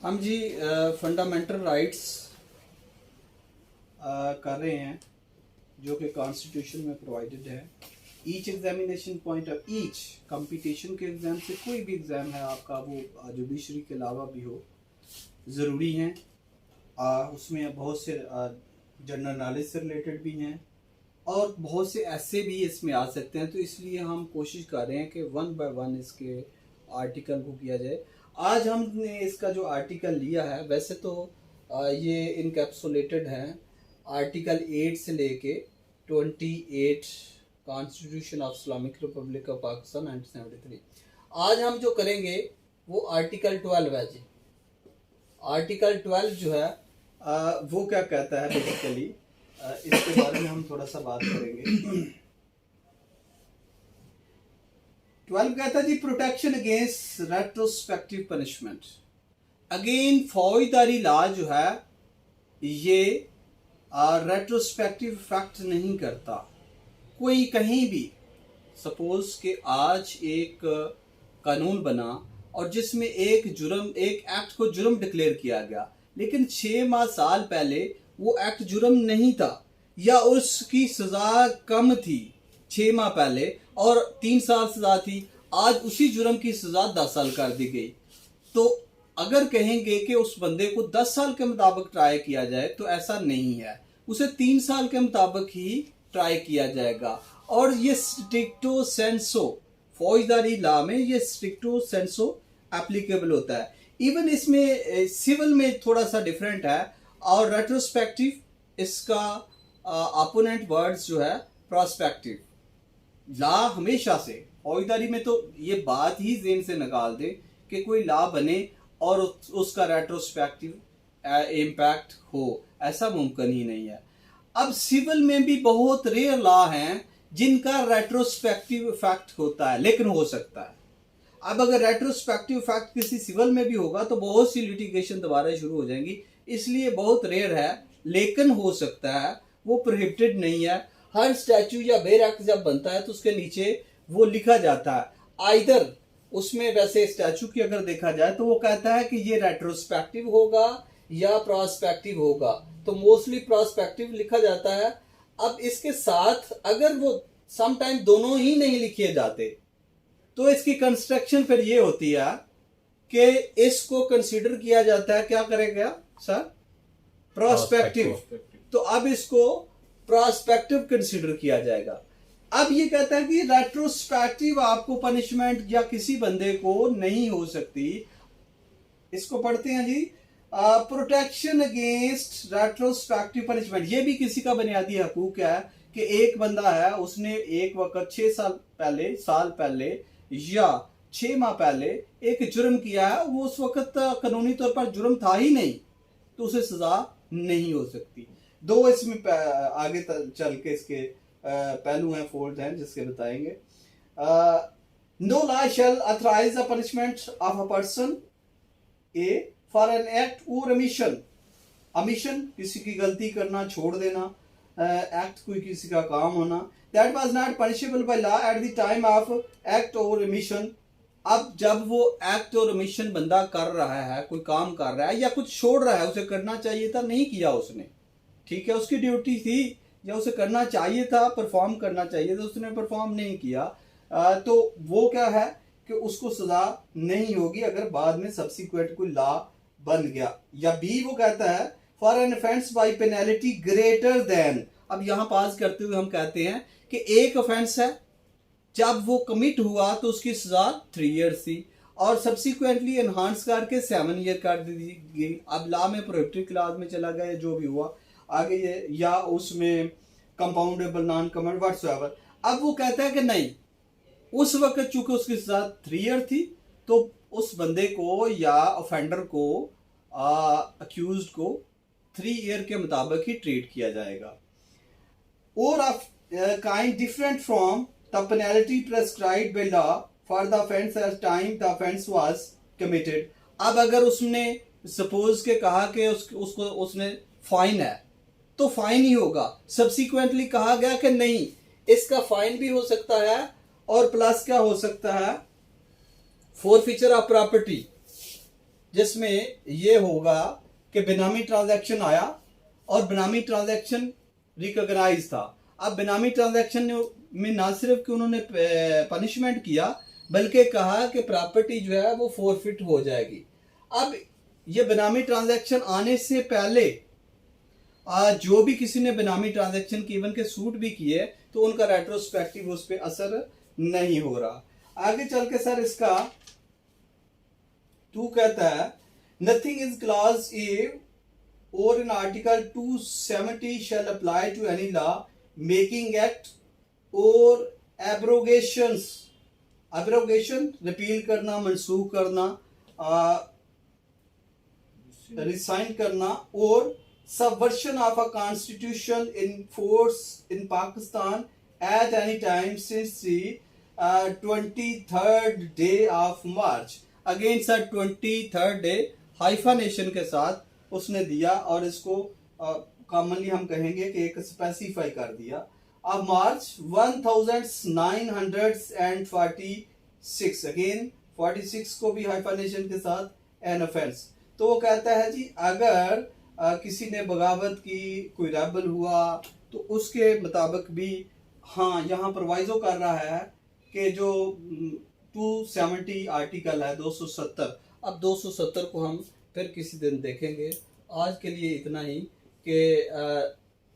हम जी fundamental rights कर रहे हैं जो कि कॉन्स्टिट्यूशन में प्रोवाइडेड है। Each examination point of each competition के एग्ज़ाम से कोई भी एग्ज़ाम है आपका, वो जुडिशरी के अलावा भी हो, ज़रूरी हैं। उसमें बहुत से जनरल नॉलेज से रिलेटेड भी हैं और बहुत से ऐसे भी इसमें आ सकते हैं। तो इसलिए हम कोशिश कर रहे हैं कि वन बाय वन इसके आर्टिकल को किया जाए। आज हमने इसका जो आर्टिकल लिया है, वैसे तो ये इनकैप्सुलेटेड है आर्टिकल 8 से लेके 28 constitution of Islamic Republic of Pakistan 1973। आज हम जो करेंगे वो आर्टिकल 12 है जी। आर्टिकल 12 जो है वो क्या कहता है बेसिकली, इसके बारे में हम थोड़ा सा बात करेंगे। 12 कहता है जी, protection against retrospective punishment. Again फौजदारी लॉ जो है ये रेट्रोस्पेक्टिव इफेक्ट नहीं करता। कोई कहीं भी सपोज कि आज एक कानून बना और जिसमें एक एक्ट को जुर्म डिक्लेयर किया गया, लेकिन 6 माह साल पहले वो एक्ट जुर्म नहीं था या उसकी सजा कम थी 6 माह पहले और 3 साल सजा थी, आज उसी जुर्म की सजा 10 साल कर दी गई। तो अगर कहेंगे कि उस बंदे को 10 साल के मुताबिक ट्राई किया जाए तो ऐसा नहीं है, उसे 3 साल के मुताबिक ही ट्राई किया जाएगा। और ये स्ट्रिक्टो सेंसो फौजदारी लॉ में ये स्ट्रिक्टो सेंसो एप्लीकेबल होता है। इवन इसमें सिविल में थोड़ा सा डिफरेंट है। और रेट्रोस्पेक्टिव इसका अपोनेंट वर्ड्स जो है प्रोस्पेक्टिव। लॉ हमेशा से फौजदारी में तो ये बात ही ज़हन से निकाल दे कि कोई लॉ बने और उसका रेट्रोस्पेक्टिव इम्पैक्ट हो, ऐसा मुमकिन ही नहीं है। अब सिविल में भी बहुत रेयर लॉ हैं जिनका रेट्रोस्पेक्टिव इफेक्ट होता है, लेकिन हो सकता है। अब अगर रेट्रोस्पेक्टिव इफेक्ट किसी सिविल में भी होगा तो बहुत सी लिटिगेशन दोबारा शुरू हो जाएंगी, इसलिए बहुत रेयर है, लेकिन हो सकता है। वो प्रोहिबिटेड नहीं है। हर स्टैचू या बेर एक्ट जब बनता है तो उसके नीचे वो लिखा जाता है, आइदर उसमें वैसे स्टैचू की अगर देखा जाए तो वो कहता है कि ये रेट्रोस्पेक्टिव होगा या प्रोस्पेक्टिव होगा, तो मोस्टली प्रोस्पेक्टिव लिखा जाता है। अब इसके साथ अगर वो समटाइम दोनों ही नहीं लिखे जाते तो इसकी कंस्ट्रक्शन फिर ये होती है कि इसको कंसीडर किया जाता है, क्या करेगा सर, प्रोस्पेक्टिव। तो अब इसको प्रोस्पेक्टिव कंसीडर किया जाएगा। अब ये कहता है कि रेट्रोस्पेक्टिव आपको पनिशमेंट या किसी बंदे को नहीं हो सकती। इसको पढ़ते हैं जी, प्रोटेक्शन अगेंस्ट रेट्रोस्पेक्टिव पनिशमेंट। ये भी किसी का बुनियादी हकूक है कि एक बंदा है, उसने एक वक्त 6 साल पहले या 6 माह पहले एक जुर्म किया है, वो उस वक्त कानूनी तौर पर जुर्म था ही नहीं, तो उसे सजा नहीं हो सकती। दो इसमें आगे चल के इसके पहलू हैं, फोल्ड हैं, जिसके बताएंगे। No law shall authorise the punishment of a person a for an act और अमिशन किसी की गलती करना, छोड़ देना, एक्ट कोई किसी का काम होना, that was not punishable by law at the time of act और अमिशन। अब जब वो एक्ट और अमिशन बंदा कर रहा है, कोई काम कर रहा है या कुछ छोड़ रहा है, उसे करना चाहिए था, नहीं किया उसने, ठीक है, उसकी ड्यूटी थी या उसे करना चाहिए था, परफॉर्म करना चाहिए था, उसने परफॉर्म नहीं किया, तो वो क्या है कि उसको सजा नहीं होगी अगर बाद में सब्सिक्वेंट कोई लॉ बन गया। या बी वो कहता है for an offence by penalty greater than. अब यहां पास करते हुए हम कहते हैं कि एक ऑफेंस है, जब वो कमिट हुआ तो उसकी सजा 3 ईयर्स थी और सब्सिक्वेंटली एनहांस करके 7 ईयर कर दी गई। अब लॉ में प्रोहिबिटेड क्लॉज में चला गया, जो भी हुआ आगे ये, या उसमें कंपाउंडेबल, नॉन कमेंट व्हाटसोएवर। अब वो कहता है कि नहीं, उस वक्त चूंकि उसकी सजा 3 ईयर थी तो उस बंदे को या ऑफेंडर को, अक्यूज्ड को 3 ईयर के मुताबिक ही ट्रीट किया जाएगा। और of kind different from the penalty prescribed by law for the offence at time the offence was committed. अब अगर उसने सपोज के कहा कि उसको उसने फाइन है तो फाइन ही होगा। सब्सिक्वेंटली कहा गया कि नहीं, इसका फाइन भी हो सकता है और प्लस क्या हो सकता है, फोरफीचर ऑफ प्रॉपर्टी। जिसमें ये होगा कि बेनामी ट्रांजैक्शन आया और बेनामी ट्रांजैक्शन रिकॉग्नाइज था। अब बेनामी ट्रांजैक्शन में ना सिर्फ कि उन्होंने पनिशमेंट किया बल्कि कहा कि प्रॉपर्टी जो है वो फोरफिट हो जाएगी। अब ये बेनामी ट्रांजैक्शन आने से पहले जो भी किसी ने बेनामी ट्रांजैक्शन की इवन के सूट भी किए तो उनका रेट्रोस्पेक्टिव उस पर असर नहीं हो रहा। आगे चल के सर इसका तू कहता है नथिंग इज क्लॉज ए और in article 270 shall apply to any law making act और एब्रोगेशंस, एब्रोगेशन रिपील करना, मनसूख करना, रिसाइन करना, और subversion of a constitution in force in Pakistan at any time since the 23rd day of March. Again sir 23rd day hyphenation के साथ उसने दिया और इसको कॉमनली हम कहेंगे कि एक स्पेसिफाई कर दिया। अब मार्च 1946, अगेन 46 को भी हाइफानेशन के साथ एन ऑफेंस। तो वो कहता है जी अगर किसी ने बगावत की, कोई रेबल हुआ तो उसके मुताबिक भी, हाँ यहाँ प्रोवाइजो कर रहा है कि जो 270 आर्टिकल है 270, अब 270 को हम फिर किसी दिन देखेंगे। आज के लिए इतना ही कि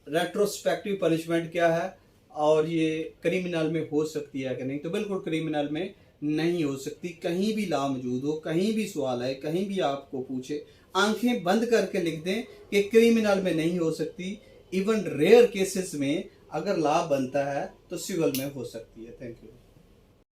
रेट्रोस्पेक्टिव पनिशमेंट क्या है और ये क्रिमिनल में हो सकती है कि नहीं। तो बिल्कुल क्रिमिनल में नहीं हो सकती। कहीं भी लॉ मौजूद हो, कहीं भी सवाल है, कहीं भी आपको पूछे, आंखें बंद करके लिख दें कि क्रिमिनल में नहीं हो सकती। इवन रेयर केसेस में अगर लॉ बनता है तो सिविल में हो सकती है। Thank you.